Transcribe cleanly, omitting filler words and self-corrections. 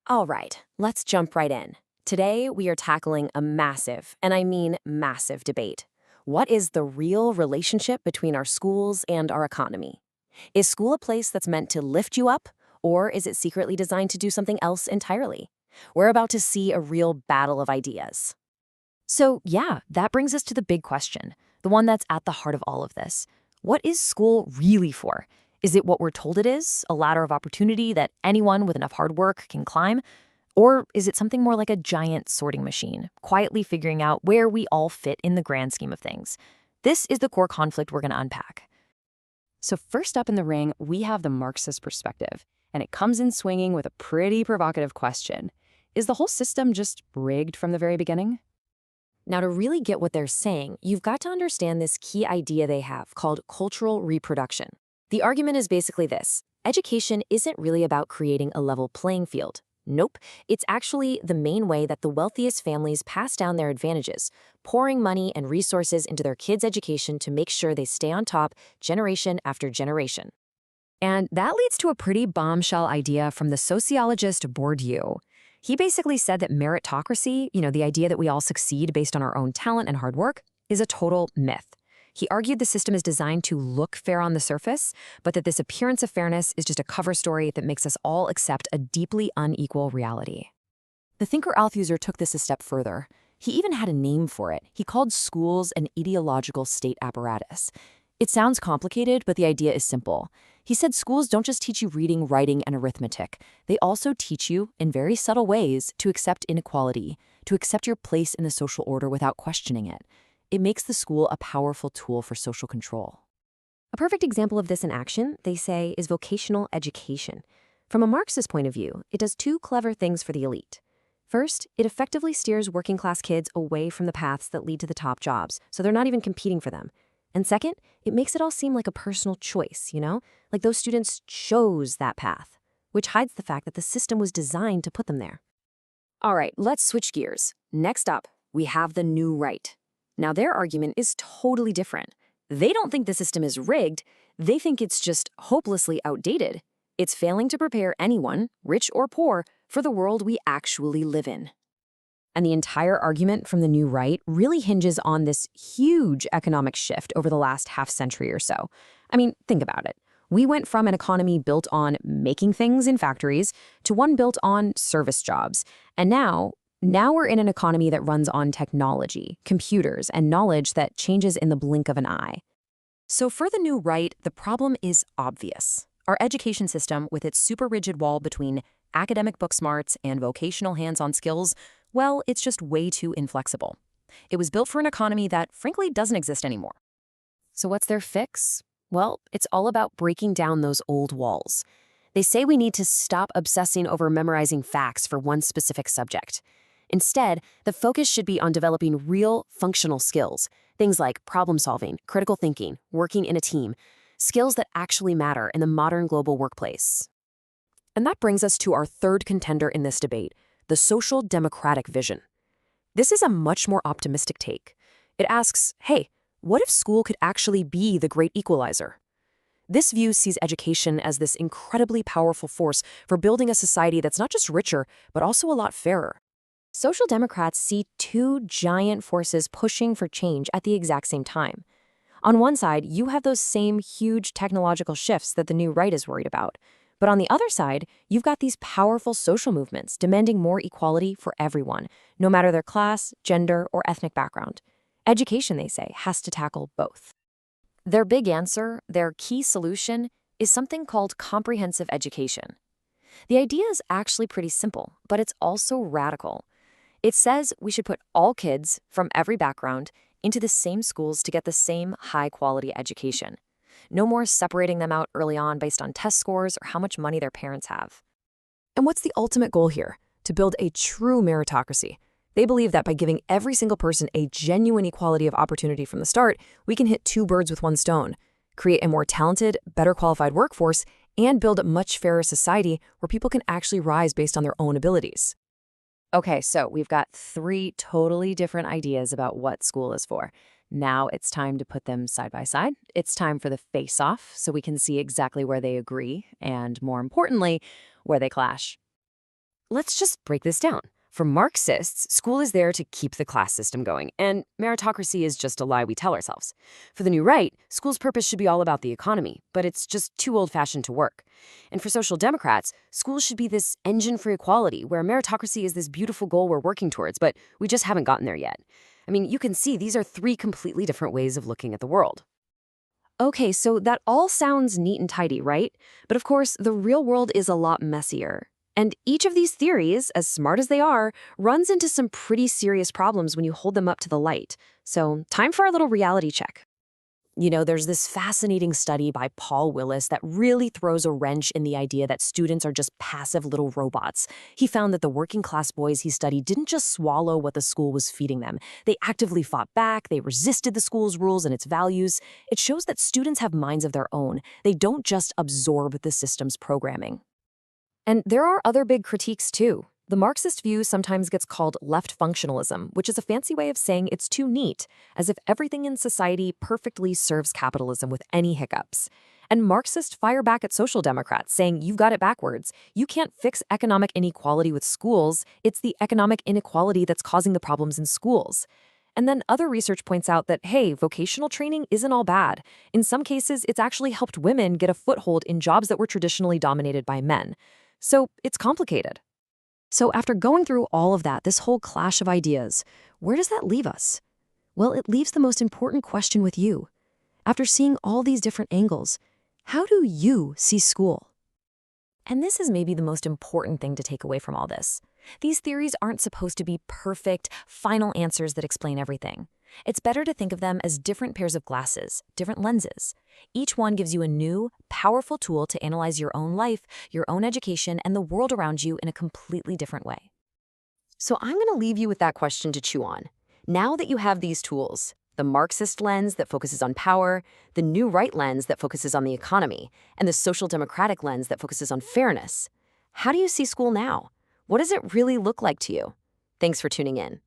All right, let's jump right in. Today, we are tackling a massive, and I mean massive, debate. What is the real relationship between our schools and our economy? Is school a place that's meant to lift you up, or is it secretly designed to do something else entirely? We're about to see a real battle of ideas. So, yeah, that brings us to the big question, the one that's at the heart of all of this. What is school really for? Is it what we're told it is, a ladder of opportunity that anyone with enough hard work can climb? Or is it something more like a giant sorting machine, quietly figuring out where we all fit in the grand scheme of things? This is the core conflict we're going to unpack. So, first up in the ring, we have the Marxist perspective, and it comes in swinging with a pretty provocative question. Is the whole system just rigged from the very beginning? Now, to really get what they're saying, you've got to understand this key idea they have called cultural reproduction. The argument is basically this: education isn't really about creating a level playing field. Nope, it's actually the main way that the wealthiest families pass down their advantages, pouring money and resources into their kids' education to make sure they stay on top generation after generation. And that leads to a pretty bombshell idea from the sociologist Bourdieu. He basically said that meritocracy, the idea that we all succeed based on our own talent and hard work, is a total myth. He argued the system is designed to look fair on the surface, but that this appearance of fairness is just a cover story that makes us all accept a deeply unequal reality. The thinker Althusser took this a step further. He even had a name for it. He called schools an ideological state apparatus. It sounds complicated, but the idea is simple. He said schools don't just teach you reading, writing, and arithmetic. They also teach you, in very subtle ways, to accept inequality, to accept your place in the social order without questioning it. It makes the school a powerful tool for social control. A perfect example of this in action, they say, is vocational education. From a Marxist point of view, it does two clever things for the elite. First, it effectively steers working-class kids away from the paths that lead to the top jobs, so they're not even competing for them. And second, it makes it all seem like a personal choice, like those students chose that path, which hides the fact that the system was designed to put them there. All right, let's switch gears. Next up, we have the new right. Now, their argument is totally different. They don't think the system is rigged. They think it's just hopelessly outdated. It's failing to prepare anyone, rich or poor, for the world we actually live in. And the entire argument from the new right really hinges on this huge economic shift over the last half century or so. I mean, think about it. We went from an economy built on making things in factories to one built on service jobs. And now we're in an economy that runs on technology, computers, and knowledge that changes in the blink of an eye. So for the new right, the problem is obvious. Our education system, with its super rigid wall between academic book smarts and vocational hands-on skills, well, it's just way too inflexible. It was built for an economy that, frankly, doesn't exist anymore. So what's their fix? Well, it's all about breaking down those old walls. They say we need to stop obsessing over memorizing facts for one specific subject. Instead, the focus should be on developing real, functional skills, things like problem solving, critical thinking, working in a team, skills that actually matter in the modern global workplace. And that brings us to our third contender in this debate, the social democratic vision. This is a much more optimistic take. It asks, hey, what if school could actually be the great equalizer? This view sees education as this incredibly powerful force for building a society that's not just richer, but also a lot fairer. Social democrats see two giant forces pushing for change at the exact same time. On one side, you have those same huge technological shifts that the new right is worried about. But on the other side, you've got these powerful social movements demanding more equality for everyone, no matter their class, gender, or ethnic background. Education, they say, has to tackle both. Their big answer, their key solution, is something called comprehensive education. The idea is actually pretty simple, but it's also radical. It says we should put all kids from every background into the same schools to get the same high-quality education. No more separating them out early on based on test scores or how much money their parents have. And what's the ultimate goal here? To build a true meritocracy. They believe that by giving every single person a genuine equality of opportunity from the start, we can hit two birds with one stone, create a more talented, better qualified workforce, and build a much fairer society where people can actually rise based on their own abilities. Okay, so we've got three totally different ideas about what school is for. Now it's time to put them side by side. It's time for the face-off so we can see exactly where they agree and, more importantly, where they clash. Let's just break this down. For Marxists, school is there to keep the class system going, and meritocracy is just a lie we tell ourselves. For the new right, school's purpose should be all about the economy, but it's just too old-fashioned to work. And for social democrats, schools should be this engine for equality, where meritocracy is this beautiful goal we're working towards, but we just haven't gotten there yet. I mean, you can see these are three completely different ways of looking at the world. Okay, so that all sounds neat and tidy, right? But of course, the real world is a lot messier. And each of these theories, as smart as they are, runs into some pretty serious problems when you hold them up to the light. So, time for our little reality check. You know, there's this fascinating study by Paul Willis that really throws a wrench in the idea that students are just passive little robots. He found that the working class boys he studied didn't just swallow what the school was feeding them. They actively fought back, they resisted the school's rules and its values. It shows that students have minds of their own. They don't just absorb the system's programming. And there are other big critiques too. The Marxist view sometimes gets called left functionalism, which is a fancy way of saying it's too neat, as if everything in society perfectly serves capitalism with any hiccups. And Marxists fire back at social democrats, saying you've got it backwards. You can't fix economic inequality with schools. It's the economic inequality that's causing the problems in schools. And then other research points out that, hey, vocational training isn't all bad. In some cases, it's actually helped women get a foothold in jobs that were traditionally dominated by men. So it's complicated. So after going through all of that, this whole clash of ideas, where does that leave us? Well, it leaves the most important question with you. After seeing all these different angles, how do you see school? And this is maybe the most important thing to take away from all this. These theories aren't supposed to be perfect, final answers that explain everything. It's better to think of them as different pairs of glasses, different lenses. Each one gives you a new, powerful tool to analyze your own life, your own education, and the world around you in a completely different way. So I'm going to leave you with that question to chew on. Now that you have these tools, the Marxist lens that focuses on power, the new right lens that focuses on the economy, and the social democratic lens that focuses on fairness, how do you see school now? What does it really look like to you? Thanks for tuning in.